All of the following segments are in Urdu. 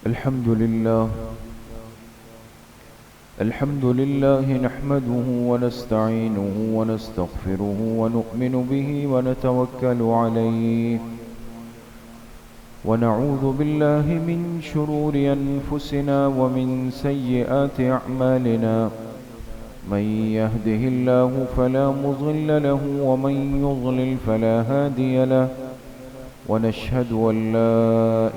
الحمد لله نحمده ونستعينه ونستغفره ونؤمن به ونتوكل عليه ونعوذ بالله من شرور أنفسنا ومن سيئات أعمالنا من يهده الله فلا مضل له ومن يضلل فلا هادي له ونشهد أن لا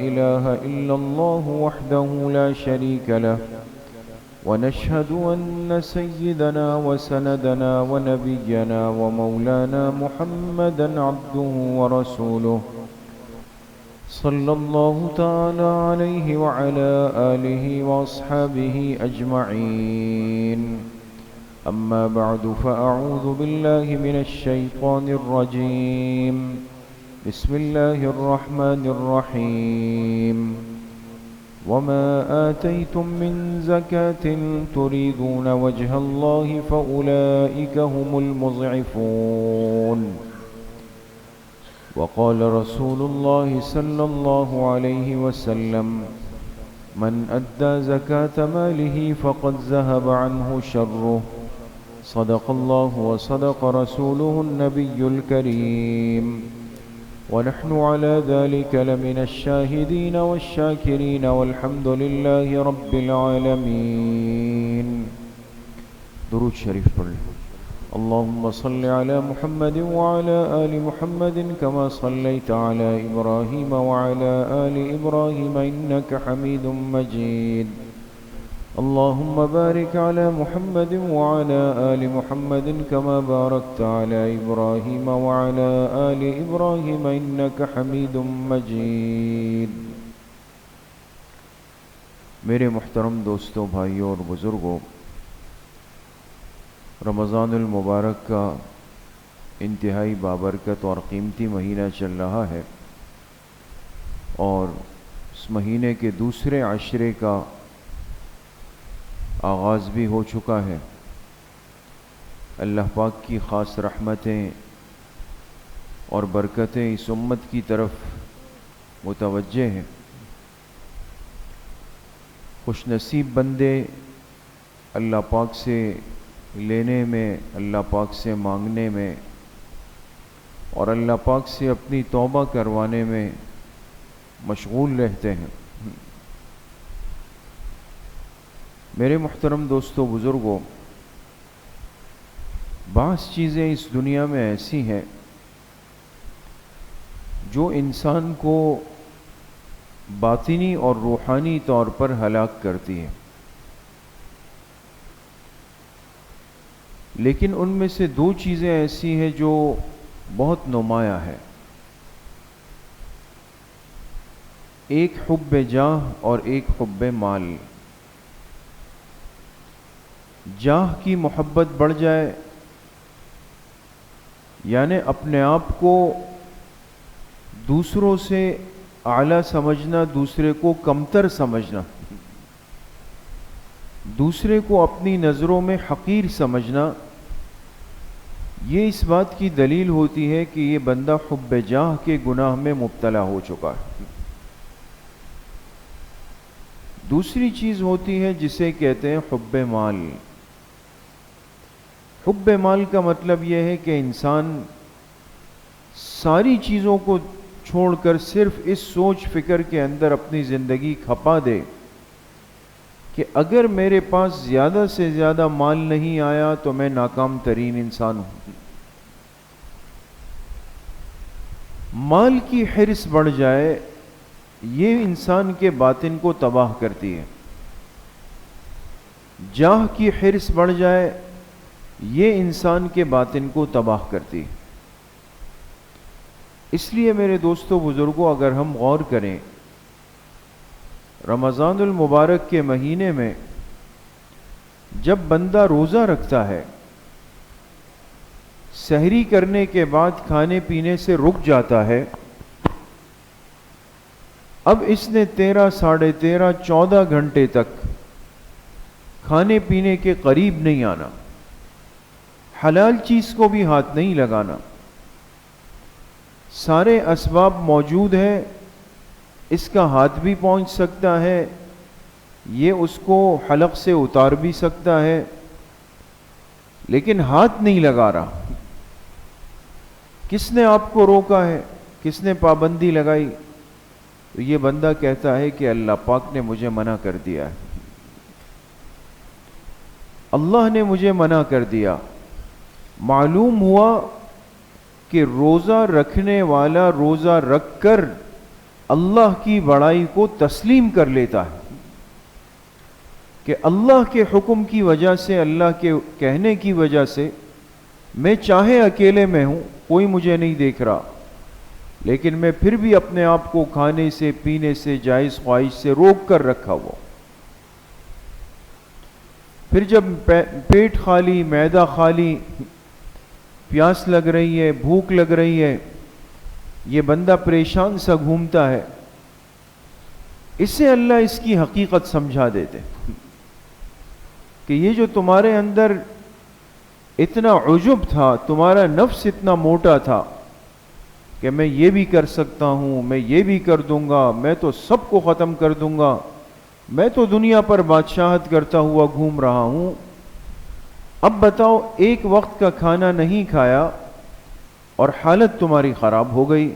إله إلا الله وحده لا شريك له ونشهد أن سيدنا وسندنا ونبينا ومولانا محمدا عبده ورسوله صلى الله تعالى عليه وعلى آله وأصحابه أجمعين أما بعد فأعوذ بالله من الشيطان الرجيم بسم الله الرحمن الرحيم وما آتيتم من زكاة تريدون وجه الله فأولئك هم المضعفون وقال رسول الله صلى الله عليه وسلم من أدى زكاة ماله فقد ذهب عنه شره صدق الله وصدق رسوله النبي الكريم ونحن على ذلك لمن الشاهدين والشاكرين والحمد لله رب العالمين. درود شریف پڑھ لیں. اللهم صل على محمد وعلى آل محمد كما صليت على إبراهيم وعلى آل إبراهيم إنك حميد مجيد. اللهم بارك على محمد وعلى آل محمد كما باركت على إبراهيم وعلى آل إبراهيم إنك حميد مجيد. میرے محترم دوستوں، بھائیوں اور بزرگوں، رمضان المبارک کا انتہائی بابرکت اور قیمتی مہینہ چل رہا ہے اور اس مہینے کے دوسرے عشرے کا آغاز بھی ہو چکا ہے. اللہ پاک کی خاص رحمتیں اور برکتیں اس امت کی طرف متوجہ ہیں. خوش نصیب بندے اللہ پاک سے لینے میں، اللہ پاک سے مانگنے میں اور اللہ پاک سے اپنی توبہ کروانے میں مشغول رہتے ہیں. میرے محترم دوستوں، بزرگوں، بعض چیزیں اس دنیا میں ایسی ہیں جو انسان کو باطنی اور روحانی طور پر ہلاک کرتی ہیں، لیکن ان میں سے دو چیزیں ایسی ہیں جو بہت نمایاں ہیں. ایک حب جاہ اور ایک حب مال. جاہ کی محبت بڑھ جائے یعنی اپنے آپ کو دوسروں سے اعلیٰ سمجھنا، دوسرے کو کمتر سمجھنا، دوسرے کو اپنی نظروں میں حقیر سمجھنا، یہ اس بات کی دلیل ہوتی ہے کہ یہ بندہ حب جاہ کے گناہ میں مبتلا ہو چکا ہے. دوسری چیز ہوتی ہے جسے کہتے ہیں حب مال. حب مال کا مطلب یہ ہے کہ انسان ساری چیزوں کو چھوڑ کر صرف اس سوچ فکر کے اندر اپنی زندگی کھپا دے کہ اگر میرے پاس زیادہ سے زیادہ مال نہیں آیا تو میں ناکام ترین انسان ہوں. مال کی حرص بڑھ جائے یہ انسان کے باطن کو تباہ کرتی ہے. جاہ کی حرص بڑھ جائے یہ انسان کے باطن کو تباہ کرتی ہے. اس لیے میرے دوستوں، بزرگوں، اگر ہم غور کریں رمضان المبارک کے مہینے میں جب بندہ روزہ رکھتا ہے، سحری کرنے کے بعد کھانے پینے سے رک جاتا ہے، اب اس نے 13، 13.5، 14 گھنٹے تک کھانے پینے کے قریب نہیں آنا، حلال چیز کو بھی ہاتھ نہیں لگانا. سارے اسباب موجود ہیں اس کا ہاتھ بھی پہنچ سکتا ہے، یہ اس کو حلق سے اتار بھی سکتا ہے، لیکن ہاتھ نہیں لگا رہا۔ کس نے آپ کو روکا ہے؟ کس نے پابندی لگائی؟ تو یہ بندہ کہتا ہے کہ اللہ پاک نے مجھے منع کر دیا ہے، اللہ نے مجھے منع کر دیا۔ معلوم ہوا کہ روزہ رکھنے والا روزہ رکھ کر اللہ کی بڑائی کو تسلیم کر لیتا ہے کہ اللہ کے حکم کی وجہ سے، اللہ کے کہنے کی وجہ سے میں چاہے اکیلے میں ہوں، کوئی مجھے نہیں دیکھ رہا، لیکن میں پھر بھی اپنے آپ کو کھانے سے، پینے سے، جائز خواہش سے روک کر رکھا ہوا۔ پھر جب پیٹ خالی، معدہ خالی، پیاس لگ رہی ہے، بھوک لگ رہی ہے، یہ بندہ پریشان سا گھومتا ہے، اسے اللہ اس کی حقیقت سمجھا دیتے کہ یہ جو تمہارے اندر اتنا عجب تھا، تمہارا نفس اتنا موٹا تھا کہ میں یہ بھی کر سکتا ہوں، میں یہ بھی کر دوں گا، میں تو سب کو ختم کر دوں گا، میں تو دنیا پر بادشاہت کرتا ہوا گھوم رہا ہوں۔ اب بتاؤ، ایک وقت کا کھانا نہیں کھایا اور حالت تمہاری خراب ہو گئی،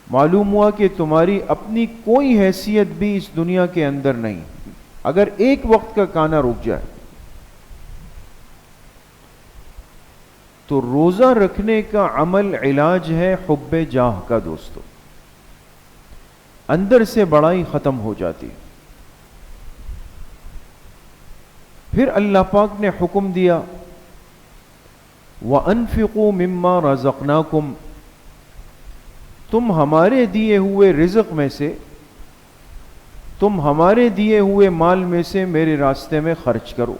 معلوم ہوا کہ تمہاری اپنی کوئی حیثیت بھی اس دنیا کے اندر نہیں اگر ایک وقت کا کھانا رک جائے۔ تو روزہ رکھنے کا عمل علاج ہے حب جاہ کا دوستو، اندر سے بڑائی ختم ہو جاتی۔ پھر اللہ پاک نے حکم دیا وَأَنفِقُوا مِمَّا رَزَقْنَاكُمْ، تم ہمارے دیے ہوئے رزق میں سے، تم ہمارے دیے ہوئے مال میں سے میرے راستے میں خرچ کرو۔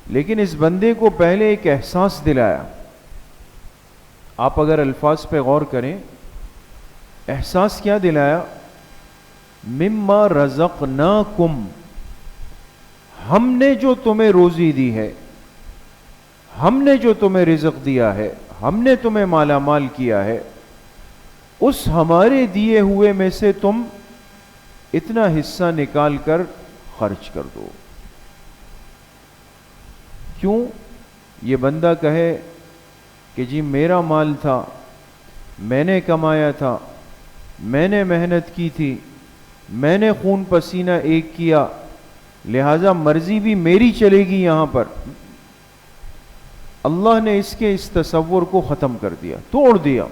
لیکن اس بندے کو پہلے ایک احساس دلایا۔ آپ اگر الفاظ پہ غور کریں، احساس کیا دلایا؟ مما رزقناکم، ہم نے جو تمہیں روزی دی ہے، ہم نے جو تمہیں رزق دیا ہے، ہم نے تمہیں مالا مال کیا ہے، اس ہمارے دیے ہوئے میں سے تم اتنا حصہ نکال کر خرچ کر دو۔ کیوں؟ یہ بندہ کہے کہ جی میرا مال تھا، میں نے کمایا تھا، میں نے محنت کی تھی، میں نے خون پسینہ ایک کیا، لہذا مرضی بھی میری چلے گی یہاں پر۔ اللہ نے اس کے اس تصور کو ختم کر دیا، توڑ دیا۔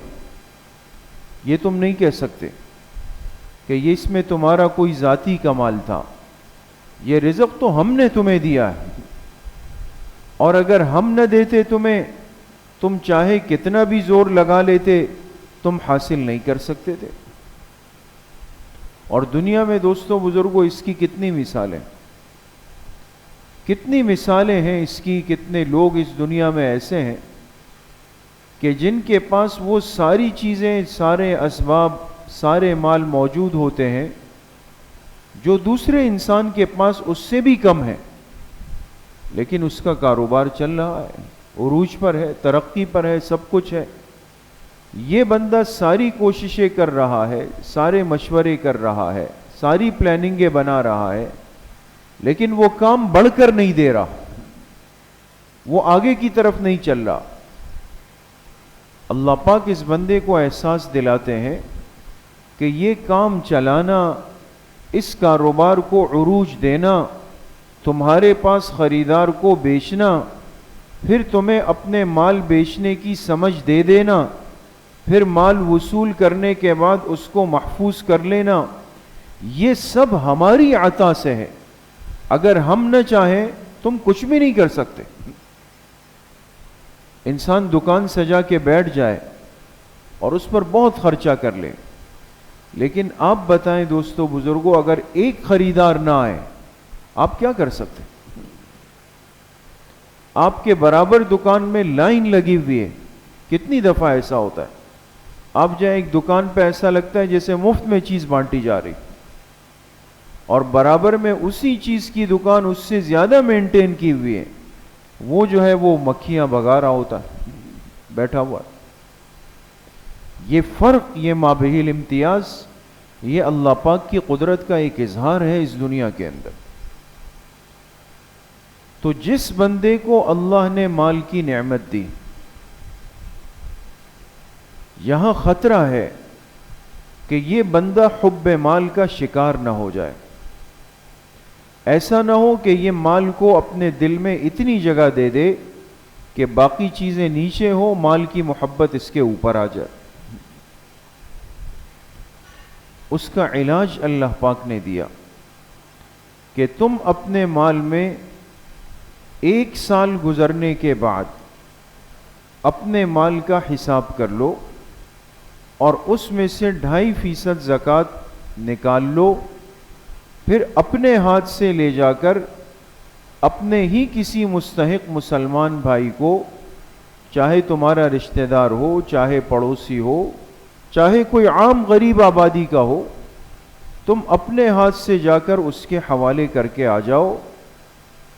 یہ تم نہیں کہہ سکتے کہ یہ اس میں تمہارا کوئی ذاتی کمال تھا، یہ رزق تو ہم نے تمہیں دیا ہے، اور اگر ہم نہ دیتے تمہیں، تم چاہے کتنا بھی زور لگا لیتے، تم حاصل نہیں کر سکتے تھے۔ اور دنیا میں دوستوں بزرگوں اس کی کتنی مثالیں، کتنی مثالیں ہیں اس کی، کتنے لوگ اس دنیا میں ایسے ہیں کہ جن کے پاس وہ ساری چیزیں، سارے اسباب، سارے مال موجود ہوتے ہیں جو دوسرے انسان کے پاس اس سے بھی کم ہے، لیکن اس کا کاروبار چل رہا ہے، عروج پر ہے، ترقی پر ہے، سب کچھ ہے۔ یہ بندہ ساری کوششیں کر رہا ہے، سارے مشورے کر رہا ہے، ساری پلاننگیں بنا رہا ہے، لیکن وہ کام بڑھ کر نہیں دے رہا، وہ آگے کی طرف نہیں چل رہا۔ اللہ پاک اس بندے کو احساس دلاتے ہیں کہ یہ کام چلانا، اس کاروبار کو عروج دینا، تمہارے پاس خریدار کو بیچنا، پھر تمہیں اپنے مال بیچنے کی سمجھ دے دینا، پھر مال وصول کرنے کے بعد اس کو محفوظ کر لینا، یہ سب ہماری عطا سے ہے۔ اگر ہم نہ چاہیں تم کچھ بھی نہیں کر سکتے۔ انسان دکان سجا کے بیٹھ جائے اور اس پر بہت خرچہ کر لے، لیکن آپ بتائیں دوستو بزرگوں، اگر ایک خریدار نہ آئے آپ کیا کر سکتے؟ آپ کے برابر دکان میں لائن لگی ہوئی ہے، کتنی دفعہ ایسا ہوتا ہے، آپ جائیں ایک دکان پہ ایسا لگتا ہے جیسے مفت میں چیز بانٹی جا رہی، اور برابر میں اسی چیز کی دکان اس سے زیادہ مینٹین کی ہوئی ہے، وہ جو ہے وہ مکھیاں بھگا رہا ہوتا ہے بیٹھا ہوا۔ یہ فرق، یہ مابہی الامتیاز یہ اللہ پاک کی قدرت کا ایک اظہار ہے اس دنیا کے اندر. تو جس بندے کو اللہ نے مال کی نعمت دی، یہاں خطرہ ہے کہ یہ بندہ حب مال کا شکار نہ ہو جائے. ایسا نہ ہو کہ یہ مال کو اپنے دل میں اتنی جگہ دے دے کہ باقی چیزیں نیچے ہو، مال کی محبت اس کے اوپر آ جائے. اس کا علاج اللہ پاک نے دیا کہ تم اپنے مال میں 1 سال گزرنے کے بعد اپنے مال کا حساب کر لو اور اس میں سے 2.5% زکوٰۃ نکال لو، پھر اپنے ہاتھ سے لے جا کر اپنے ہی کسی مستحق مسلمان بھائی کو، چاہے تمہارا رشتہ دار ہو، چاہے پڑوسی ہو، چاہے کوئی عام غریب آبادی کا ہو، تم اپنے ہاتھ سے جا کر اس کے حوالے کر کے آ جاؤ.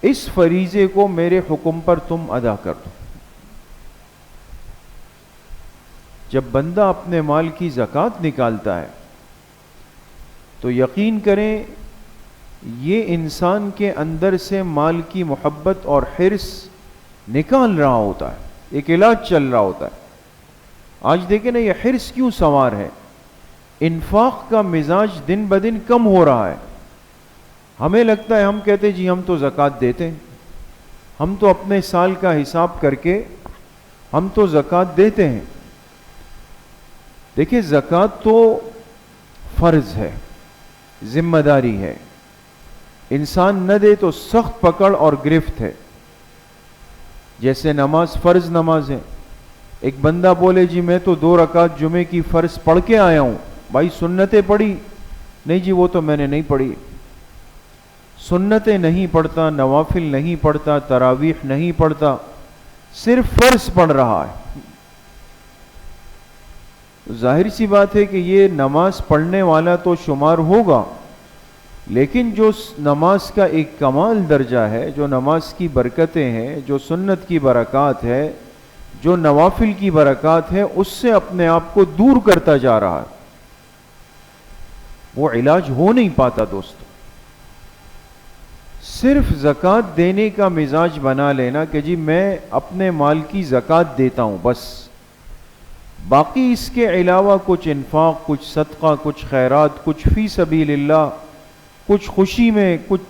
اس فریضے کو میرے حکم پر تم ادا کر دو. جب بندہ اپنے مال کی زکوٰۃ نکالتا ہے تو یقین کریں یہ انسان کے اندر سے مال کی محبت اور حرص نکال رہا ہوتا ہے، ایک علاج چل رہا ہوتا ہے. آج دیکھیں نا یہ حرص کیوں سوار ہے؟ انفاق کا مزاج دن بدن کم ہو رہا ہے. ہمیں لگتا ہے، ہم کہتے جی ہم تو زکوٰۃ دیتے ہیں، ہم تو اپنے سال کا حساب کر کے ہم تو زکوٰۃ دیتے ہیں. دیکھیں زکوٰۃ تو فرض ہے، ذمہ داری ہے، انسان نہ دے تو سخت پکڑ اور گرفت ہے. جیسے نماز فرض نماز ہے، ایک بندہ بولے جی میں تو 2 رکعت جمعے کی فرض پڑھ کے آیا ہوں، بھائی سنتیں پڑھی؟ نہیں جی وہ تو میں نے نہیں پڑھی. سنتیں نہیں پڑھتا، نوافل نہیں پڑھتا، تراویح نہیں پڑھتا، صرف فرض پڑھ رہا ہے. ظاہر سی بات ہے کہ یہ نماز پڑھنے والا تو شمار ہوگا، لیکن جو نماز کا ایک کمال درجہ ہے، جو نماز کی برکتیں ہیں، جو سنت کی برکات ہے، جو نوافل کی برکات ہے، اس سے اپنے آپ کو دور کرتا جا رہا ہے. وہ علاج ہو نہیں پاتا دوستو. صرف زکوٰۃ دینے کا مزاج بنا لینا کہ جی میں اپنے مال کی زکوٰۃ دیتا ہوں بس، باقی اس کے علاوہ کچھ انفاق، کچھ صدقہ، کچھ خیرات، کچھ فی سبیل اللہ، کچھ خوشی میں، کچھ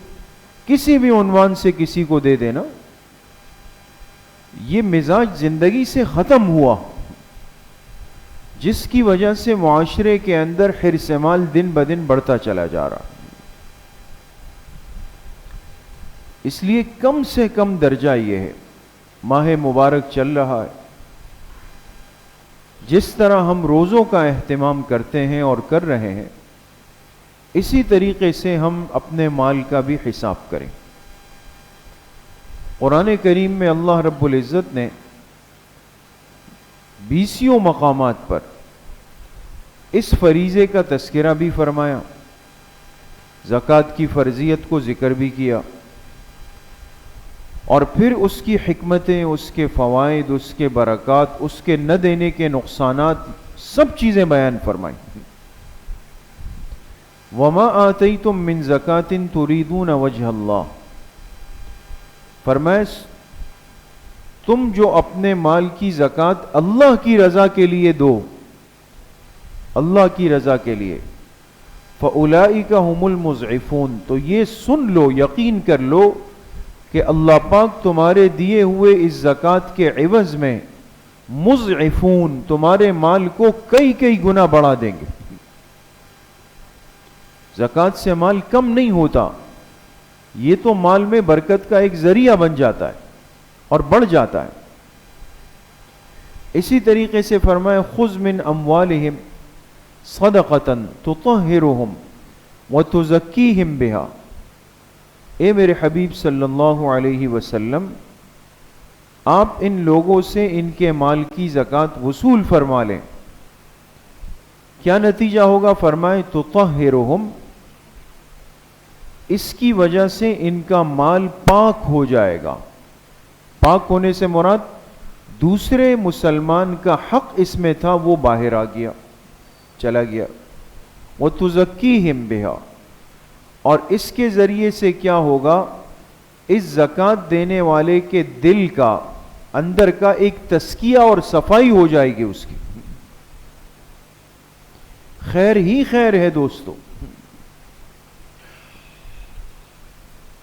کسی بھی عنوان سے کسی کو دے دینا، یہ مزاج زندگی سے ختم ہوا، جس کی وجہ سے معاشرے کے اندر حرص مال دن بدن بڑھتا چلا جا رہا. اس لیے کم سے کم درجہ یہ ہے، ماہ مبارک چل رہا ہے، جس طرح ہم روزوں کا اہتمام کرتے ہیں اور کر رہے ہیں، اسی طریقے سے ہم اپنے مال کا بھی حساب کریں. قرآن کریم میں اللہ رب العزت نے 20 مقامات پر اس فریضے کا تذکرہ بھی فرمایا، زکوٰۃ کی فرضیت کو ذکر بھی کیا، اور پھر اس کی حکمتیں، اس کے فوائد، اس کے برکات، اس کے نہ دینے کے نقصانات، سب چیزیں بیان فرمائیں. وَمَا آتَيْتُم مِّن زَكَاةٍ تُرِيدُونَ وَجْهَ اللَّهِ، فرمائے تم جو اپنے مال کی زکوٰۃ اللہ کی رضا کے لیے دو، اللہ کی رضا کے لیے، فَأُولَئِكَ هُمُ الْمُضْعِفُونَ، تو یہ سن لو، یقین کر لو کہ اللہ پاک تمہارے دیے ہوئے اس زکوٰۃ کے عوض میں مضعفون، تمہارے مال کو کئی گنا بڑھا دیں گے. زکوٰۃ سے مال کم نہیں ہوتا، یہ تو مال میں برکت کا ایک ذریعہ بن جاتا ہے اور بڑھ جاتا ہے. اسی طریقے سے فرمایا خذ من اموالہم صدقۃ تطہرہم وتزکیہم بہا، اے میرے حبیب صلی اللہ علیہ وسلم آپ ان لوگوں سے ان کے مال کی زکوٰۃ وصول فرما لیں. کیا نتیجہ ہوگا؟ فرمائے تطہرہم، اس کی وجہ سے ان کا مال پاک ہو جائے گا. پاک ہونے سے مراد دوسرے مسلمان کا حق اس میں تھا وہ باہر آ گیا، چلا گیا. وَتُزَكِّيهِمْ بِهَا، اور اس کے ذریعے سے کیا ہوگا، اس زکوٰۃ دینے والے کے دل کا، اندر کا ایک تزکیہ اور صفائی ہو جائے گی اس کی. خیر ہی خیر ہے دوستو.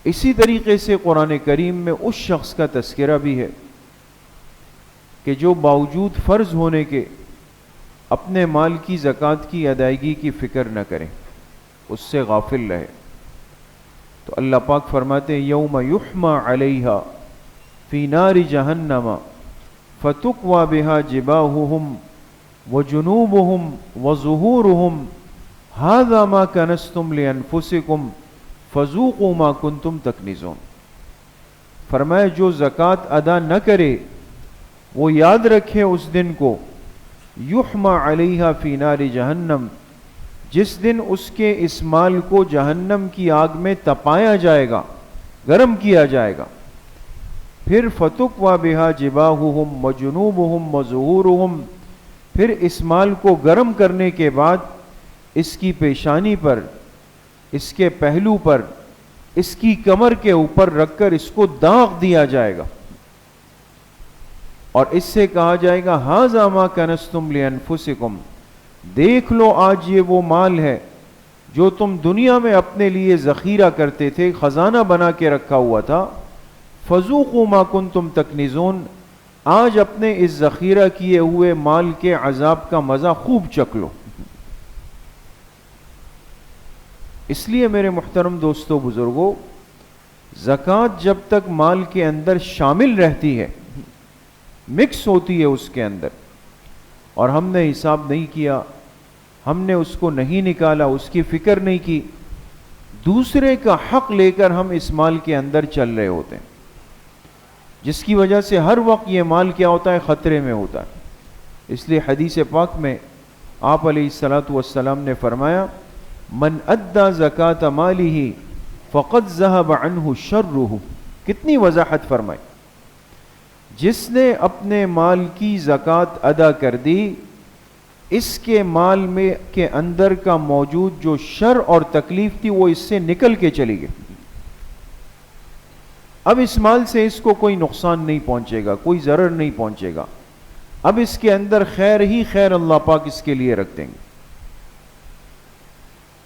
اسی طریقے سے قرآن کریم میں اس شخص کا تذکرہ بھی ہے کہ جو باوجود فرض ہونے کے اپنے مال کی زکوٰۃ کی ادائیگی کی فکر نہ کریں، اس سے غافل رہے. تو اللہ پاک فرماتے ہیں یوم یحمى علیہا فی نار جہنم فتکوی بہا جباہہم وجنوبہم وظہورہم ھذا ما کنزتم لانفسکم فذوقوا ما کنتم تکنزون. فرمایا جو زکوٰۃ ادا نہ کرے وہ یاد رکھے اس دن کو، یحمى علیہا فی نار جہنم، جس دن اس کے اس مال کو جہنم کی آگ میں تپایا جائے گا، گرم کیا جائے گا. پھر فتکوی بہا جباہہم وجنوبہم وظہورہم، پھر اس مال کو گرم کرنے کے بعد اس کی پیشانی پر، اس کے پہلو پر، اس کی کمر کے اوپر رکھ کر اس کو داغ دیا جائے گا، اور اس سے کہا جائے گا ھذا ما کنزتم لانفسکم، دیکھ لو آج یہ وہ مال ہے جو تم دنیا میں اپنے لیے ذخیرہ کرتے تھے، خزانہ بنا کے رکھا ہوا تھا. فذوقوا ما کنتم تکنزون، آج اپنے اس ذخیرہ کیے ہوئے مال کے عذاب کا مزہ خوب چکھ لو. اس لیے میرے محترم دوستو بزرگوں، زکوٰۃ جب تک مال کے اندر شامل رہتی ہے، مکس ہوتی ہے اس کے اندر، اور ہم نے حساب نہیں کیا، ہم نے اس کو نہیں نکالا، اس کی فکر نہیں کی، دوسرے کا حق لے کر ہم اس مال کے اندر چل رہے ہوتے ہیں، جس کی وجہ سے ہر وقت یہ مال کیا ہوتا ہے، خطرے میں ہوتا ہے. اس لیے حدیث پاک میں آپ علیہ الصلاۃ والسلام نے فرمایا من ادى زکاة مالہ فقد ذهب عنہ شرہ. کتنی وضاحت فرمائی. جس نے اپنے مال کی زکوٰۃ ادا کر دی، اس کے مال میں کے اندر کا موجود جو شر اور تکلیف تھی وہ اس سے نکل کے چلی گئی. اب اس مال سے اس کو کوئی نقصان نہیں پہنچے گا، کوئی ضرر نہیں پہنچے گا. اب اس کے اندر خیر ہی خیر اللہ پاک اس کے لیے رکھ دیں گے.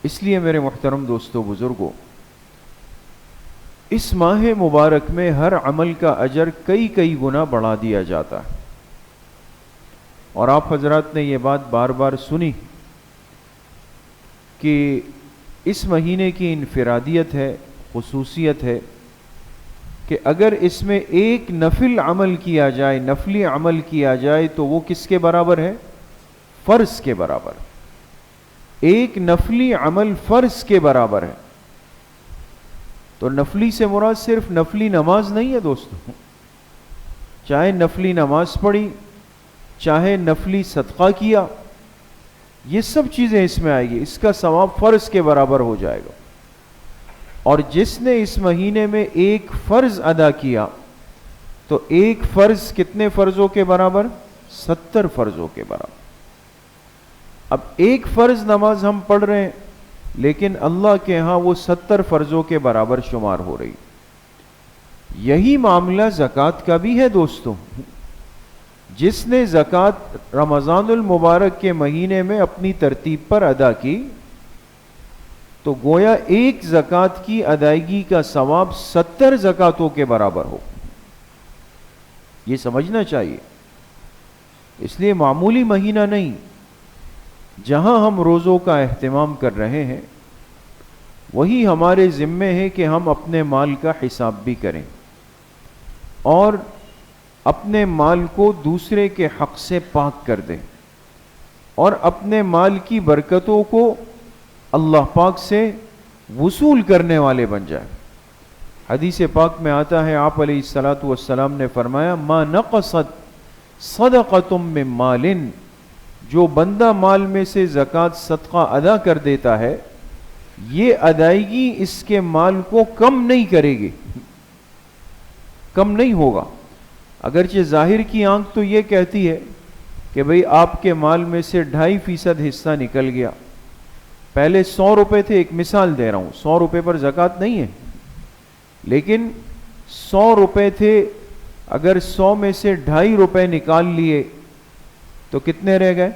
اس لیے میرے محترم دوستو بزرگوں، اس ماہ مبارک میں ہر عمل کا اجر کئی کئی گنا بڑھا دیا جاتا ہے. اور آپ حضرات نے یہ بات بار بار سنی کہ اس مہینے کی انفرادیت ہے، خصوصیت ہے کہ اگر اس میں ایک نفل عمل کیا جائے، نفلی عمل کیا جائے تو وہ کس کے برابر ہے؟ فرض کے برابر. ایک نفلی عمل فرض کے برابر ہے. تو نفلی سے مراد صرف نفلی نماز نہیں ہے دوستو، چاہے نفلی نماز پڑھی، چاہے نفلی صدقہ کیا، یہ سب چیزیں اس میں آئے گی، اس کا ثواب فرض کے برابر ہو جائے گا. اور جس نے اس مہینے میں ایک فرض ادا کیا تو ایک فرض کتنے فرضوں کے برابر؟ 70 فرضوں کے برابر. اب ایک فرض نماز ہم پڑھ رہے ہیں لیکن اللہ کے ہاں وہ 70 فرضوں کے برابر شمار ہو رہی. یہی معاملہ زکوٰۃ کا بھی ہے دوستو. جس نے زکوٰۃ رمضان المبارک کے مہینے میں اپنی ترتیب پر ادا کی تو گویا ایک زکوٰۃ کی ادائیگی کا ثواب 70 زکوٰۃوں کے برابر ہو. یہ سمجھنا چاہیے. اس لیے معمولی مہینہ نہیں. جہاں ہم روزوں کا اہتمام کر رہے ہیں وہی ہمارے ذمے ہے کہ ہم اپنے مال کا حساب بھی کریں اور اپنے مال کو دوسرے کے حق سے پاک کر دیں اور اپنے مال کی برکتوں کو اللہ پاک سے وصول کرنے والے بن جائیں. حدیث پاک میں آتا ہے آپ علیہ الصلاۃ والسلام نے فرمایا ما نقصت صدقۃ من مال، جو بندہ مال میں سے زکوٰۃ صدقہ ادا کر دیتا ہے یہ ادائیگی اس کے مال کو کم نہیں کرے گی، کم نہیں ہوگا. اگرچہ ظاہر کی آنکھ تو یہ کہتی ہے کہ بھئی آپ کے مال میں سے 2.5% حصہ نکل گیا، پہلے 100 روپے تھے، ایک مثال دے رہا ہوں، 100 روپے پر زکوٰۃ نہیں ہے، لیکن 100 روپے تھے، اگر 100 میں سے 2.5 روپے نکال لیے تو کتنے رہ گئے؟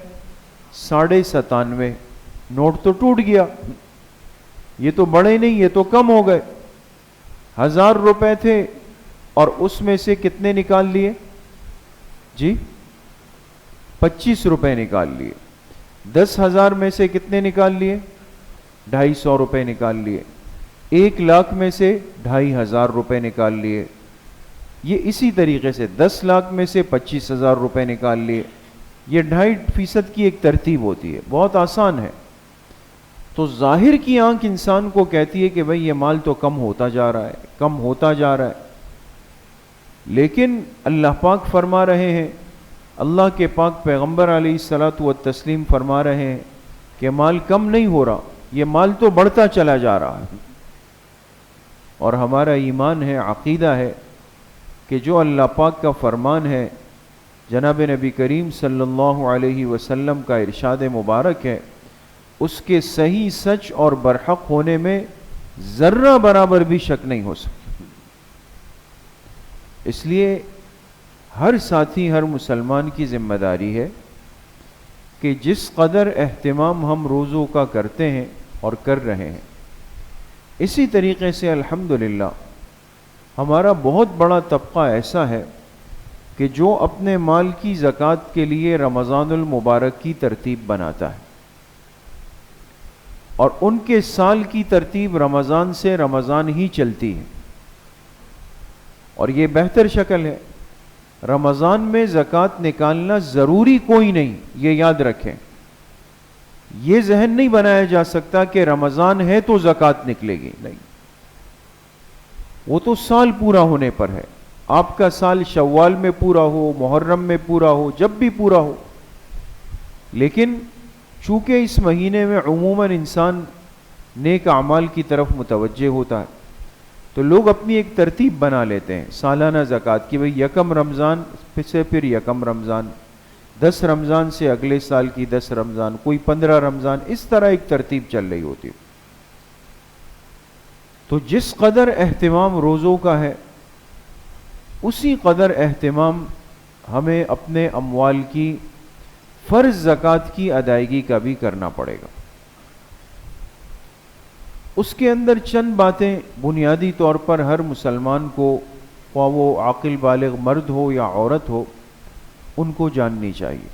97.5۔ نوٹ تو ٹوٹ گیا، یہ تو بڑے نہیں، یہ تو کم ہو گئے۔ 1000 روپے تھے اور اس میں سے کتنے نکال لیے؟ جی 25 روپے نکال لیے۔ 10,000 میں سے کتنے نکال لیے؟ 250 روپے نکال لیے۔ 1,00,000 میں سے 2,500 روپے نکال لیے۔ یہ اسی طریقے سے 10 لاکھ میں سے 25,000 روپے نکال لیے۔ یہ 2.5% کی ایک ترتیب ہوتی ہے، بہت آسان ہے۔ تو ظاہر کی آنکھ انسان کو کہتی ہے کہ بھئی یہ مال تو کم ہوتا جا رہا ہے، کم ہوتا جا رہا ہے، لیکن اللہ پاک فرما رہے ہیں، اللہ کے پاک پیغمبر علیہ الصلاۃ والتسلیم فرما رہے ہیں کہ مال کم نہیں ہو رہا، یہ مال تو بڑھتا چلا جا رہا ہے۔ اور ہمارا ایمان ہے، عقیدہ ہے کہ جو اللہ پاک کا فرمان ہے، جناب نبی کریم صلی اللہ علیہ وسلم کا ارشاد مبارک ہے، اس کے صحیح، سچ اور برحق ہونے میں ذرہ برابر بھی شک نہیں ہو سکتا۔ اس لیے ہر ساتھی، ہر مسلمان کی ذمہ داری ہے کہ جس قدر اہتمام ہم روزوں کا کرتے ہیں اور کر رہے ہیں، اسی طریقے سے الحمدللہ ہمارا بہت بڑا طبقہ ایسا ہے کہ جو اپنے مال کی زکوٰۃ کے لیے رمضان المبارک کی ترتیب بناتا ہے، اور ان کے سال کی ترتیب رمضان سے رمضان ہی چلتی ہے، اور یہ بہتر شکل ہے۔ رمضان میں زکوٰۃ نکالنا ضروری کوئی نہیں، یہ یاد رکھیں۔ یہ ذہن نہیں بنایا جا سکتا کہ رمضان ہے تو زکوٰۃ نکلے گی، نہیں، وہ تو سال پورا ہونے پر ہے۔ آپ کا سال شوال میں پورا ہو، محرم میں پورا ہو، جب بھی پورا ہو، لیکن چونکہ اس مہینے میں عموماً انسان نیک اعمال کی طرف متوجہ ہوتا ہے، تو لوگ اپنی ایک ترتیب بنا لیتے ہیں سالانہ زکوٰۃ کی، بھئی 1 رمضان سے پھر 1 رمضان، 10 رمضان سے اگلے سال کی 10 رمضان، کوئی 15 رمضان، اس طرح ایک ترتیب چل رہی ہوتی ہے۔ تو جس قدر اہتمام روزوں کا ہے، اسی قدر اہتمام ہمیں اپنے اموال کی فرض زکوٰۃ کی ادائیگی کا بھی کرنا پڑے گا۔ اس کے اندر چند باتیں بنیادی طور پر ہر مسلمان کو، خواہ وہ عاقل بالغ مرد ہو یا عورت ہو، ان کو جاننی چاہیے۔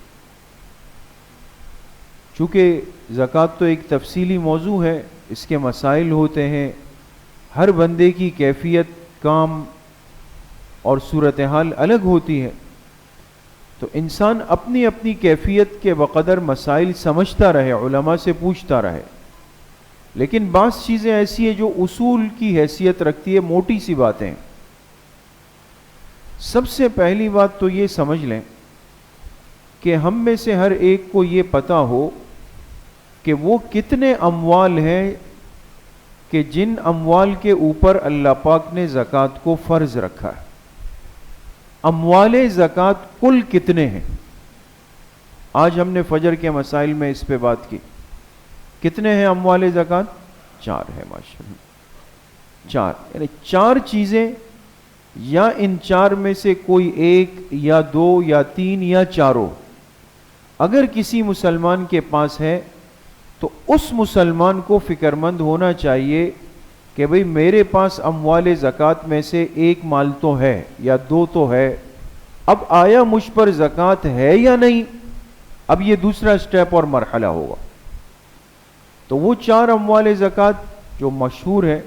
چونکہ زکوٰۃ تو ایک تفصیلی موضوع ہے، اس کے مسائل ہوتے ہیں، ہر بندے کی کیفیت، کام اور صورتحال الگ ہوتی ہے، تو انسان اپنی اپنی کیفیت کے بقدر مسائل سمجھتا رہے، علماء سے پوچھتا رہے۔ لیکن بعض چیزیں ایسی ہیں جو اصول کی حیثیت رکھتی ہے، موٹی سی باتیں۔ سب سے پہلی بات تو یہ سمجھ لیں کہ ہم میں سے ہر ایک کو یہ پتہ ہو کہ وہ کتنے اموال ہیں کہ جن اموال کے اوپر اللہ پاک نے زکوٰۃ کو فرض رکھا ہے۔ اموال زکوٰۃ کل کتنے ہیں؟ آج ہم نے فجر کے مسائل میں اس پہ بات کی۔ کتنے ہیں اموال زکوٰۃ؟ 4 ہے، ماشاءاللہ، 4، یعنی 4 چیزیں، یا ان 4 میں سے کوئی 1 یا 2 یا 3 یا چاروں اگر کسی مسلمان کے پاس ہے، تو اس مسلمان کو فکر مند ہونا چاہیے کہ بھئی میرے پاس اموال زکوٰۃ میں سے 1 مال تو ہے یا 2 تو ہے، اب آیا مجھ پر زکوٰۃ ہے یا نہیں، اب یہ دوسرا سٹیپ اور مرحلہ ہوگا۔ تو وہ 4 اموال زکوٰۃ جو مشہور ہے،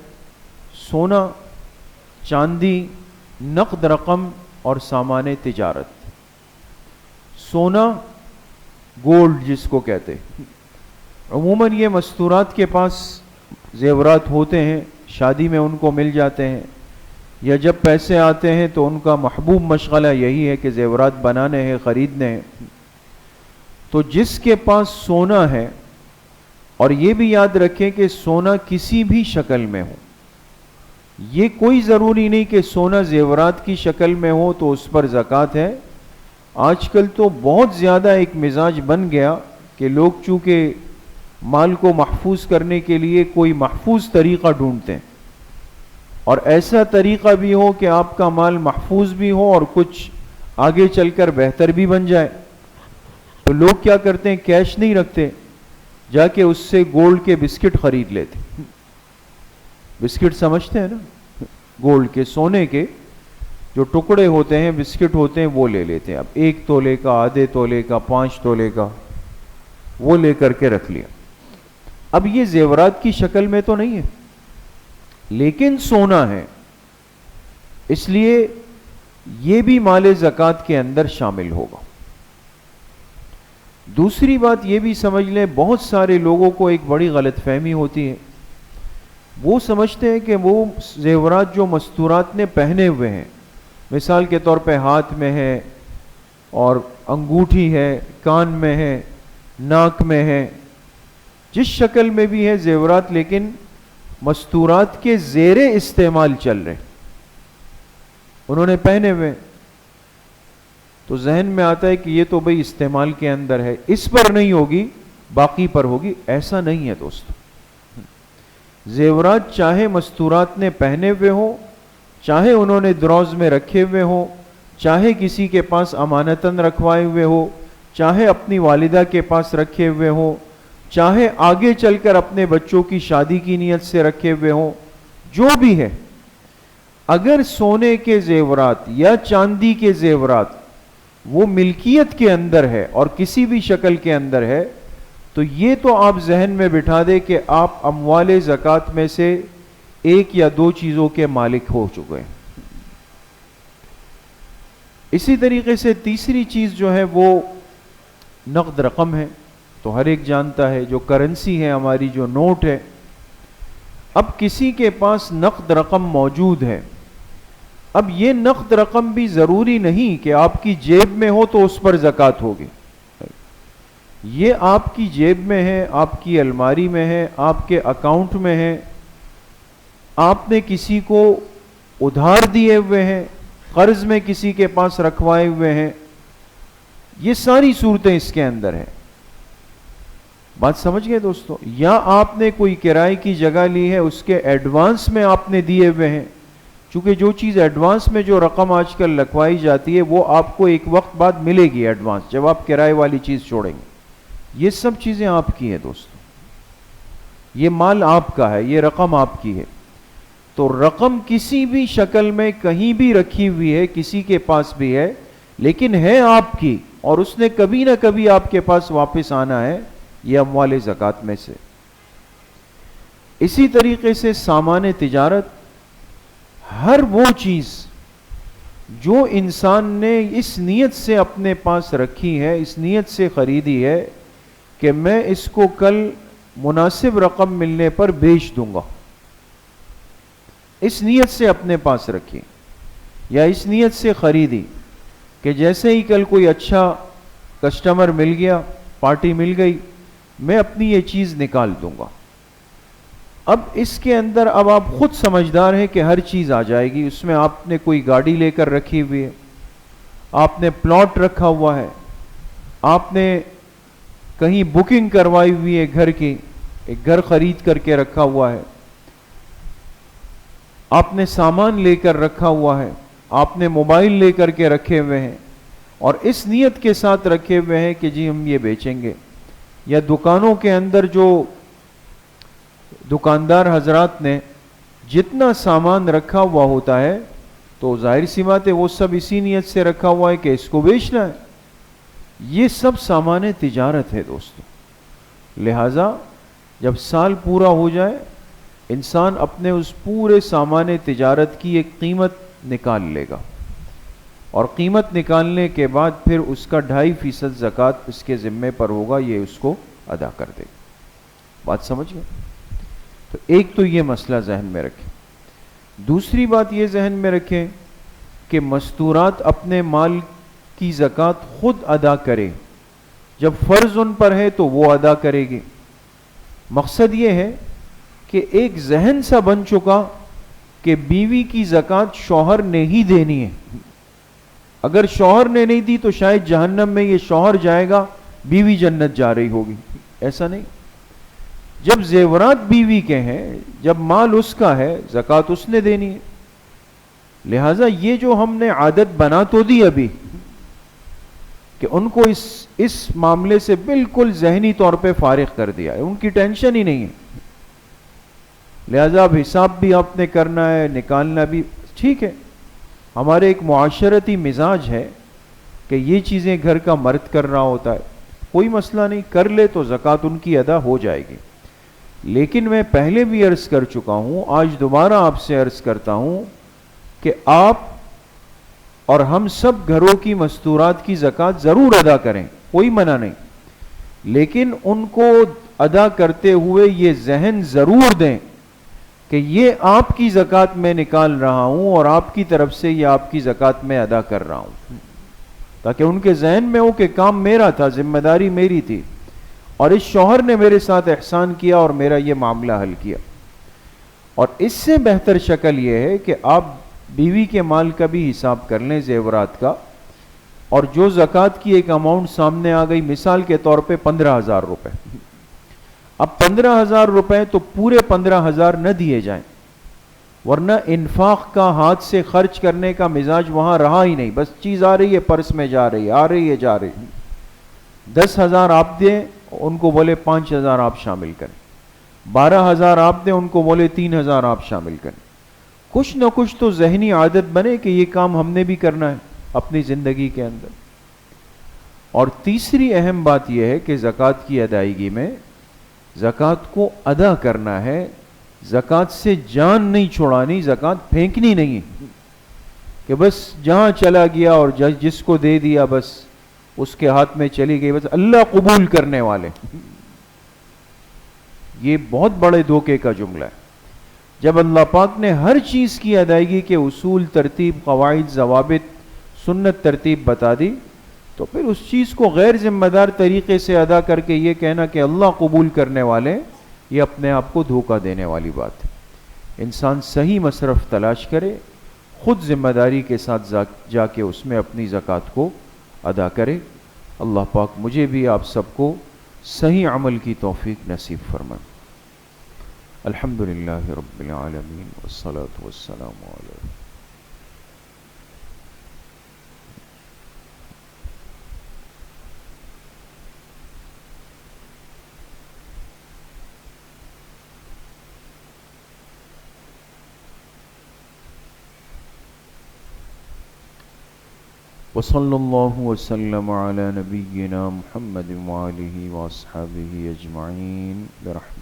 سونا، چاندی، نقد رقم اور سامان تجارت۔ سونا، گولڈ جس کو کہتے ہیں، عموماً یہ مستورات کے پاس زیورات ہوتے ہیں، شادی میں ان کو مل جاتے ہیں، یا جب پیسے آتے ہیں تو ان کا محبوب مشغلہ یہی ہے کہ زیورات بنانے ہیں، خریدنے ہیں۔ تو جس کے پاس سونا ہے، اور یہ بھی یاد رکھیں کہ سونا کسی بھی شکل میں ہو، یہ کوئی ضروری نہیں کہ سونا زیورات کی شکل میں ہو تو اس پر زکوٰۃ ہے۔ آج کل تو بہت زیادہ ایک مزاج بن گیا کہ لوگ چونکہ مال کو محفوظ کرنے کے لیے کوئی محفوظ طریقہ ڈھونڈتے ہیں، اور ایسا طریقہ بھی ہو کہ آپ کا مال محفوظ بھی ہو اور کچھ آگے چل کر بہتر بھی بن جائے، تو لوگ کیا کرتے ہیں، کیش نہیں رکھتے، جا کے اس سے گولڈ کے بسکٹ خرید لیتے. بسکٹ سمجھتے ہیں نا، گولڈ کے، سونے کے جو ٹکڑے ہوتے ہیں، بسکٹ ہوتے ہیں، وہ لے لیتے ہیں. اب 1 تولے کا، آدھے تولے کا، 5 تولے کا، وہ لے کر کے رکھ لیا. اب یہ زیورات کی شکل میں تو نہیں ہے، لیکن سونا ہے، اس لیے یہ بھی مال زکوٰۃ کے اندر شامل ہوگا. دوسری بات یہ بھی سمجھ لیں، بہت سارے لوگوں کو ایک بڑی غلط فہمی ہوتی ہے، وہ سمجھتے ہیں کہ وہ زیورات جو مستورات نے پہنے ہوئے ہیں، مثال کے طور پہ ہاتھ میں ہے اور انگوٹھی ہے، کان میں ہے، ناک میں ہے، جس شکل میں بھی ہے زیورات، لیکن مستورات کے زیر استعمال چل رہے، انہوں نے پہنے ہوئے، تو ذہن میں آتا ہے کہ یہ تو بھئی استعمال کے اندر ہے، اس پر نہیں ہوگی، باقی پر ہوگی. ایسا نہیں ہے دوستو. زیورات چاہے مستورات نے پہنے ہوئے ہوں، چاہے انہوں نے دروز میں رکھے ہوئے ہوں، چاہے کسی کے پاس امانتاً رکھوائے ہوئے ہو، چاہے اپنی والدہ کے پاس رکھے ہوئے ہوں، چاہے آگے چل کر اپنے بچوں کی شادی کی نیت سے رکھے ہوئے ہوں، جو بھی ہے، اگر سونے کے زیورات یا چاندی کے زیورات وہ ملکیت کے اندر ہے اور کسی بھی شکل کے اندر ہے، تو یہ تو آپ ذہن میں بٹھا دیں کہ آپ اموال زکوٰۃ میں سے 1 یا 2 چیزوں کے مالک ہو چکے ہیں. اسی طریقے سے تیسری چیز جو ہے وہ نقد رقم ہے. تو ہر ایک جانتا ہے جو کرنسی ہے ہماری، جو نوٹ ہے، اب کسی کے پاس نقد رقم موجود ہے، اب یہ نقد رقم بھی ضروری نہیں کہ آپ کی جیب میں ہو تو اس پر زکوٰۃ ہوگی. یہ آپ کی جیب میں ہے، آپ کی الماری میں ہے، آپ کے اکاؤنٹ میں ہے، آپ نے کسی کو ادھار دیے ہوئے ہیں، قرض میں کسی کے پاس رکھوائے ہوئے ہیں، یہ ساری صورتیں اس کے اندر ہیں. بات سمجھ گئے دوستو؟ یا آپ نے کوئی کرائے کی جگہ لی ہے، اس کے ایڈوانس میں آپ نے دیے ہوئے ہیں، چونکہ جو چیز ایڈوانس میں جو رقم آج کل لگوائی جاتی ہے وہ آپ کو ایک وقت بعد ملے گی ایڈوانس، جب آپ کرائے والی چیز چھوڑیں گے. یہ سب چیزیں آپ کی ہیں دوستو، یہ مال آپ کا ہے، یہ رقم آپ کی ہے. تو رقم کسی بھی شکل میں کہیں بھی رکھی ہوئی ہے، کسی کے پاس بھی ہے، لیکن ہے آپ کی، اور اس نے کبھی نہ کبھی آپ کے پاس واپس آنا ہے، یہ اموال زکوٰۃ میں سے. اسی طریقے سے سامان تجارت، ہر وہ چیز جو انسان نے اس نیت سے اپنے پاس رکھی ہے، اس نیت سے خریدی ہے کہ میں اس کو کل مناسب رقم ملنے پر بیچ دوں گا، اس نیت سے اپنے پاس رکھی، یا اس نیت سے خریدی کہ جیسے ہی کل کوئی اچھا کسٹمر مل گیا، پارٹی مل گئی، میں اپنی یہ چیز نکال دوں گا. اب اس کے اندر اب آپ خود سمجھدار ہیں کہ ہر چیز آ جائے گی. اس میں آپ نے کوئی گاڑی لے کر رکھی ہوئی ہے، آپ نے پلاٹ رکھا ہوا ہے، آپ نے کہیں بکنگ کروائی ہوئی ہے گھر کی، ایک گھر خرید کر کے رکھا ہوا ہے، آپ نے سامان لے کر رکھا ہوا ہے، آپ نے موبائل لے کر کے رکھے ہوئے ہیں، اور اس نیت کے ساتھ رکھے ہوئے ہیں کہ جی ہم یہ بیچیں گے. یا دکانوں کے اندر جو دکاندار حضرات نے جتنا سامان رکھا ہوا ہوتا ہے، تو ظاہر سی بات ہے وہ سب اسی نیت سے رکھا ہوا ہے کہ اس کو بیچنا ہے. یہ سب سامان تجارت ہے دوستو. لہٰذا جب سال پورا ہو جائے، انسان اپنے اس پورے سامان تجارت کی ایک قیمت نکال لے گا، اور قیمت نکالنے کے بعد پھر اس کا 2.5% زکوٰۃ اس کے ذمے پر ہوگا، یہ اس کو ادا کر دے گا. بات سمجھ گئے؟ تو ایک تو یہ مسئلہ ذہن میں رکھیں. دوسری بات یہ ذہن میں رکھیں کہ مستورات اپنے مال کی زکوٰۃ خود ادا کرے، جب فرض ان پر ہے تو وہ ادا کرے گی. مقصد یہ ہے کہ ایک ذہن سا بن چکا کہ بیوی کی زکوٰۃ شوہر نے ہی دینی ہے، اگر شوہر نے نہیں دی تو شاید جہنم میں یہ شوہر جائے گا، بیوی جنت جا رہی ہوگی. ایسا نہیں. جب زیورات بیوی کے ہیں، جب مال اس کا ہے، زکوٰۃ اس نے دینی ہے. لہٰذا یہ جو ہم نے عادت بنا تو دی ابھی کہ ان کو اس معاملے سے بالکل ذہنی طور پہ فارغ کر دیا ہے، ان کی ٹینشن ہی نہیں ہے. لہٰذا اب حساب بھی آپ نے کرنا ہے، نکالنا بھی. ٹھیک ہے، ہمارے ایک معاشرتی مزاج ہے کہ یہ چیزیں گھر کا مرد کر رہا ہوتا ہے، کوئی مسئلہ نہیں، کر لے تو زکوٰۃ ان کی ادا ہو جائے گی. لیکن میں پہلے بھی عرض کر چکا ہوں، آج دوبارہ آپ سے عرض کرتا ہوں کہ آپ اور ہم سب گھروں کی مستورات کی زکوٰۃ ضرور ادا کریں، کوئی منع نہیں، لیکن ان کو ادا کرتے ہوئے یہ ذہن ضرور دیں کہ یہ آپ کی زکوٰۃ میں نکال رہا ہوں اور آپ کی طرف سے یہ آپ کی زکوٰۃ میں ادا کر رہا ہوں، تاکہ ان کے ذہن میں ہو کہ کام میرا تھا، ذمہ داری میری تھی، اور اس شوہر نے میرے ساتھ احسان کیا اور میرا یہ معاملہ حل کیا. اور اس سے بہتر شکل یہ ہے کہ آپ بیوی کے مال کا بھی حساب کر لیں، زیورات کا، اور جو زکوٰۃ کی ایک اماؤنٹ سامنے آ گئی، مثال کے طور پہ 15,000 روپے. اب 15,000 روپے تو پورے 15,000 نہ دیے جائیں، ورنہ انفاق کا ہاتھ سے خرچ کرنے کا مزاج وہاں رہا ہی نہیں. بس چیز آ رہی ہے، پرس میں جا رہی ہے، آ رہی ہے، جا رہی ہے. 10,000 آپ دیں، ان کو بولے 5,000 آپ شامل کریں. 12,000 آپ دیں، ان کو بولے 3,000 آپ شامل کریں. کچھ نہ کچھ تو ذہنی عادت بنے کہ یہ کام ہم نے بھی کرنا ہے اپنی زندگی کے اندر. اور تیسری اہم بات یہ ہے کہ زکوٰۃ کی ادائیگی میں زکوٰۃ کو ادا کرنا ہے، زکوٰۃ سے جان نہیں چھوڑانی، زکوٰۃ پھینکنی نہیں ہے کہ بس جہاں چلا گیا اور جس کو دے دیا بس اس کے ہاتھ میں چلی گئی، بس اللہ قبول کرنے والے. یہ بہت بڑے دھوکے کا جملہ ہے. جب اللہ پاک نے ہر چیز کی ادائیگی کے اصول، ترتیب، قواعد، ضوابط، سنت ترتیب بتا دی، تو پھر اس چیز کو غیر ذمہ دار طریقے سے ادا کر کے یہ کہنا کہ اللہ قبول کرنے والے، یہ اپنے آپ کو دھوکہ دینے والی بات ہے. انسان صحیح مصرف تلاش کرے، خود ذمہ داری کے ساتھ جا کے اس میں اپنی زکوٰۃ کو ادا کرے. اللہ پاک مجھے بھی آپ سب کو صحیح عمل کی توفیق نصیب فرمائے. الحمدللہ رب العالمین والصلاة والسلام علیہ. وصلی اللہ وسلم علی نبینا محمد وآلہ واصحابہ اجمعین برحمتہ.